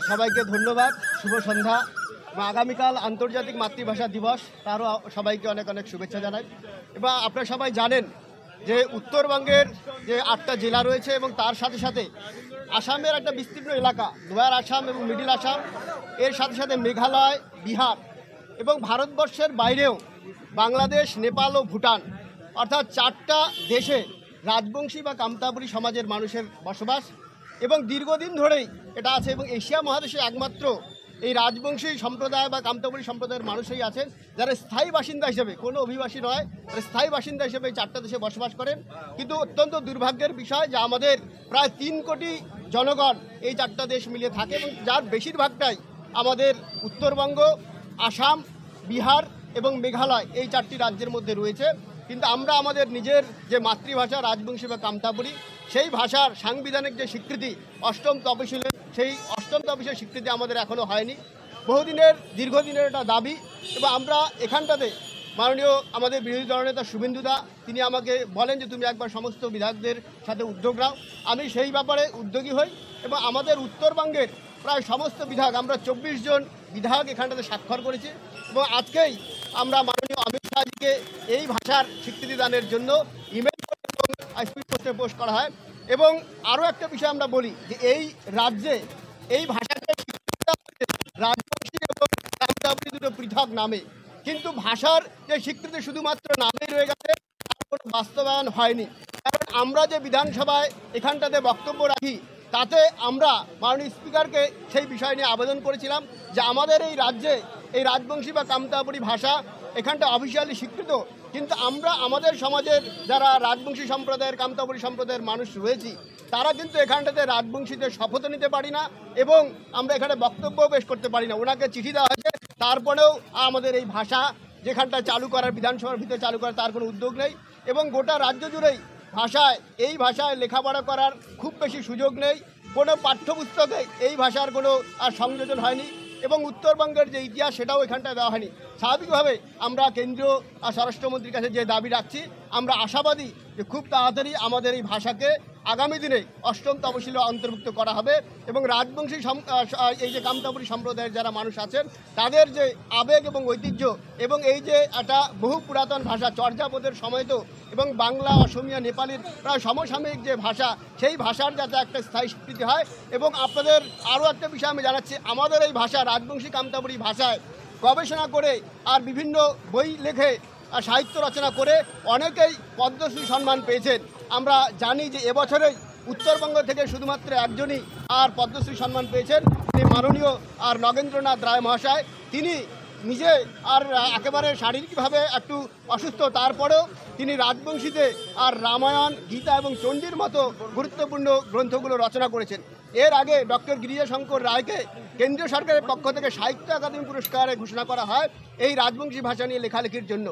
সবাইকে ধন্যবাদ, শুভ সন্ধ্যা এবং আগামীকাল আন্তর্জাতিক মাতৃভাষা দিবস, তারও সবাইকে অনেক অনেক শুভেচ্ছা জানাই। এবং আপনারা সবাই জানেন যে উত্তরবঙ্গের যে 8টা জেলা রয়েছে এবং তার সাথে সাথে আসামের একটা বিস্তীর্ণ এলাকা, লোয়ার আসাম এবং মিডিল আসাম, এর সাথে সাথে মেঘালয়, বিহার এবং ভারতবর্ষের বাইরেও বাংলাদেশ, নেপাল ও ভুটান, অর্থাৎ 4টা দেশে রাজবংশী বা কামতাপুরী সমাজের মানুষের বসবাস এবং দীর্ঘদিন ধরেই এটা আছে। এবং এশিয়া মহাদেশে একমাত্র এই রাজবংশী সম্প্রদায় বা কামতাপুরী সম্প্রদায়ের মানুষই আছেন যারা স্থায়ী বাসিন্দা হিসেবে, কোনো অভিবাসী নয়, তারা স্থায়ী বাসিন্দা হিসেবে এই 4টা দেশে বসবাস করেন। কিন্তু অত্যন্ত দুর্ভাগ্যের বিষয় যে আমাদের প্রায় 3 কোটি জনগণ এই 4টা দেশ মিলিয়ে থাকে এবং যার বেশিরভাগটাই আমাদের উত্তরবঙ্গ, আসাম, বিহার এবং মেঘালয়, এই 4টি রাজ্যের মধ্যে রয়েছে। কিন্তু আমরা আমাদের নিজের যে মাতৃভাষা রাজবংশী বা কামতাপুরী, সেই ভাষার সাংবিধানিক যে স্বীকৃতি 8ম তফসিলের, সেই 8ম তফসিলের স্বীকৃতি আমাদের এখনও হয়নি। বহুদিনের দীর্ঘদিনের একটা দাবি। এবং আমরা এখানটাতে মাননীয় আমাদের বিরোধী দলনেতা শুভেন্দু দা, তিনি আমাকে বলেন যে তুমি একবার সমস্ত বিধায়কদের সাথে উদ্যোগ নাও। আমি সেই ব্যাপারে উদ্যোগী হই এবং আমাদের উত্তরবঙ্গের প্রায় সমস্ত বিধায়ক, আমরা 24 জন বিধায়ক এখানটাতে স্বাক্ষর করেছি। এবং আজকেই আমরা মাননীয় অমিত শাহজিকে এই ভাষার স্বীকৃতি দানের জন্য ইমেল এবং স্পিড পোস্টে পোস্ট করা হয়। এবং আরও একটা বিষয় আমরা বলি যে এই রাজ্যে এই ভাষাকে রাজবংশী এবং কামতাপুরী দুটো পৃথক নামে, কিন্তু ভাষার যে স্বীকৃতি শুধুমাত্র নামেই রয়ে গেছে, তার কোনো বাস্তবায়ন হয়নি। কারণ আমরা যে বিধানসভায় এখানটাতে বক্তব্য রাখি, তাতে আমরা মাননীয় স্পিকারকে সেই বিষয় নিয়ে আবেদন করেছিলাম যে আমাদের এই রাজ্যে এই রাজবংশী বা কামতাপুরী ভাষা এখানটা অফিসিয়ালি স্বীকৃত, কিন্তু আমরা আমাদের সমাজের যারা রাজবংশী সম্প্রদায়ের, কামতাপুরী সম্প্রদায়ের মানুষ রয়েছি, তারা কিন্তু এখানটাতে রাজবংশীদের শপথ নিতে পারি না এবং আমরা এখানে বক্তব্য পেশ করতে পারি না। ওনাকে চিঠি দেওয়া হয়েছে, তারপরেও আমাদের এই ভাষা যেখানটা চালু করার, বিধানসভার ভিতরে চালু করার, তার কোনো উদ্যোগ নেই। এবং গোটা রাজ্য জুড়েই এই ভাষায় লেখাপড়া করার খুব বেশি সুযোগ নেই। কোনো পাঠ্যপুস্তকে এই ভাষার কোনো আর সংযোজন হয়নি এবং উত্তরবঙ্গের যে ইতিহাস, সেটাও এখানটায় দেওয়া হয়নি। স্বাভাবিকভাবে আমরা কেন্দ্রীয় স্বরাষ্ট্রমন্ত্রীর কাছে যে দাবি রাখছি, আমরা আশাবাদী যে খুব তাড়াতাড়ি আমাদের এই ভাষাকে আগামী দিনে 8ম তফসিলে অন্তর্ভুক্ত করা হবে এবং রাজবংশী এই যে কামতাপুরী সম্প্রদায়ের যারা মানুষ আছেন, তাদের যে আবেগ এবং ঐতিহ্য এবং এই যে একটা বহু পুরাতন ভাষা, চর্যাপদের সময়ত এবং বাংলা, অসমীয়া, নেপালির প্রায় সমসাময়িক যে ভাষা, সেই ভাষার যাতে একটা স্থায়ী স্বীকৃতি হয়। এবং আপনাদের আরও একটা বিষয় আমি জানাচ্ছি, আমাদের এই ভাষা রাজবংশী কামতাপুরী ভাষায় গবেষণা করে আর বিভিন্ন বই লেখে আর সাহিত্য রচনা করে অনেকেই পদ্মশ্রী সম্মান পেয়েছেন। আমরা জানি যে এবছরেই উত্তরবঙ্গ থেকে শুধুমাত্র একজনই আর পদ্মশ্রী সম্মান পেয়েছেন, তিনি মাননীয় নগেন্দ্রনাথ রায় মহাশয়। তিনি নিজে আর একেবারে শারীরিকভাবে একটু অসুস্থ, তারপরেও তিনি রাজবংশীতে আর রামায়ণ, গীতা এবং চণ্ডীর মতো গুরুত্বপূর্ণ গ্রন্থগুলো রচনা করেছেন। এর আগে ডক্টর গিরিজাশঙ্কর রায়কে কেন্দ্রীয় সরকারের পক্ষ থেকে সাহিত্য একাডেমি পুরস্কারে ঘোষণা করা হয় এই রাজবংশী ভাষা নিয়ে লেখালেখির জন্য।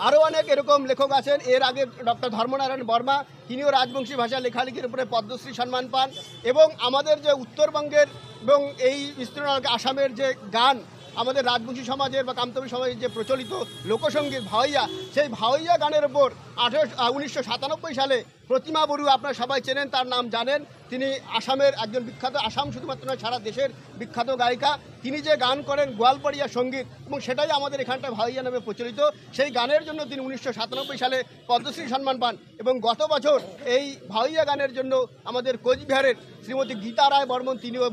আরও অনেক এরকম লেখক আছেন। এর আগে ডক্টর ধর্মনারায়ণ বর্মা, তিনিও রাজবংশী ভাষা লেখালেখির উপরে পদ্মশ্রী সম্মান পান। এবং আমাদের যে উত্তরবঙ্গের এবং এই বিস্তীর্ণ আসামের যে গান, আমাদের রাজবংশী সমাজের বা কামতাপুরী সমাজের যে প্রচলিত লোকসঙ্গীত ভাওয়াইয়া, সেই ভাওয়াইয়া গানের ওপর 1997 সালে প্রতিমা বড়ুয়া, আপনারা সবাই চেনেন, তার নাম জানেন, তিনি আসামের একজন বিখ্যাত, আসাম শুধুমাত্র নয় সারা দেশের বিখ্যাত গায়িকা। তিনি যে গান করেন গোয়ালপাড়িয়া সঙ্গীত, এবং সেটাই আমাদের এখানটা ভাওয়াইয়া নামে প্রচলিত, সেই গানের জন্য তিনি 1997 সালে পদ্মশ্রী সম্মান পান। এবং গত বছর এই ভাওয়াইয়া গানের জন্য আমাদের কোচবিহারের শ্রীমতী গীতা রায় বর্মন, তিনিও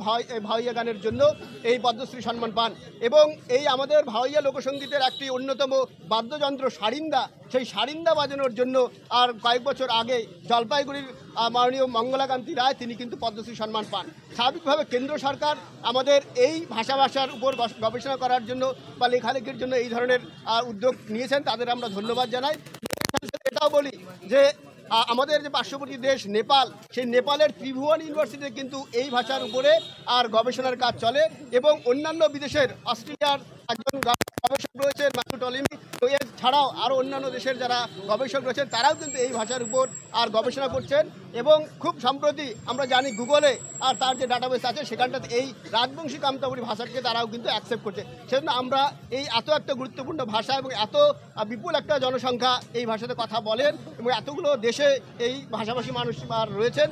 ভাওয়াইয়া গানের জন্য এই পদ্মশ্রী সম্মান পান। এবং এই আমাদের ভাওয়াইয়া লোকসঙ্গীতের একটি অন্যতম বাদ্যযন্ত্র সারিন্দা, সেই সারিন্দা বাজানোর জন্য আর কয়েক বছর আগে জলপাইগুড়ির মাননীয় মঙ্গলাকান্তি রায়, তিনি কিন্তু পদ্মশ্রী সম্মান পান। স্বাভাবিকভাবে কেন্দ্র সরকার আমাদের এই ভাষার উপর গবেষণা করার জন্য বা লেখালেখির জন্য এই ধরনের উদ্যোগ নিয়েছেন, তাদের আমরা ধন্যবাদ জানাই। এটাও বলি যে আমাদের যে পার্শ্ববর্তী দেশ নেপাল, সেই নেপালের ত্রিভুবন ইউনিভার্সিটিতে কিন্তু এই ভাষার উপরে আর গবেষণার কাজ চলে। এবং অন্যান্য বিদেশের, অস্ট্রেলিয়ার একজন গবেষক রয়েছেন ম্যাথু টলিমি, তো এছাড়াও আরও অন্যান্য দেশের যারা গবেষক রয়েছেন, তারাও কিন্তু এই ভাষার উপর আর গবেষণা করছেন। এবং খুব সম্প্রতি আমরা জানি গুগলে আর তার যে ডাটাবেস আছে, সেখানটাতে এই রাজবংশী কামতাপুরী ভাষাকে তারাও কিন্তু অ্যাকসেপ্ট করছে। সেজন্য আমরা এই এত একটা গুরুত্বপূর্ণ ভাষা এবং এত বিপুল একটা জনসংখ্যা এই ভাষাতে কথা বলেন এবং এতগুলো দেশে এই ভাষাভাষী মানুষ রয়েছেন,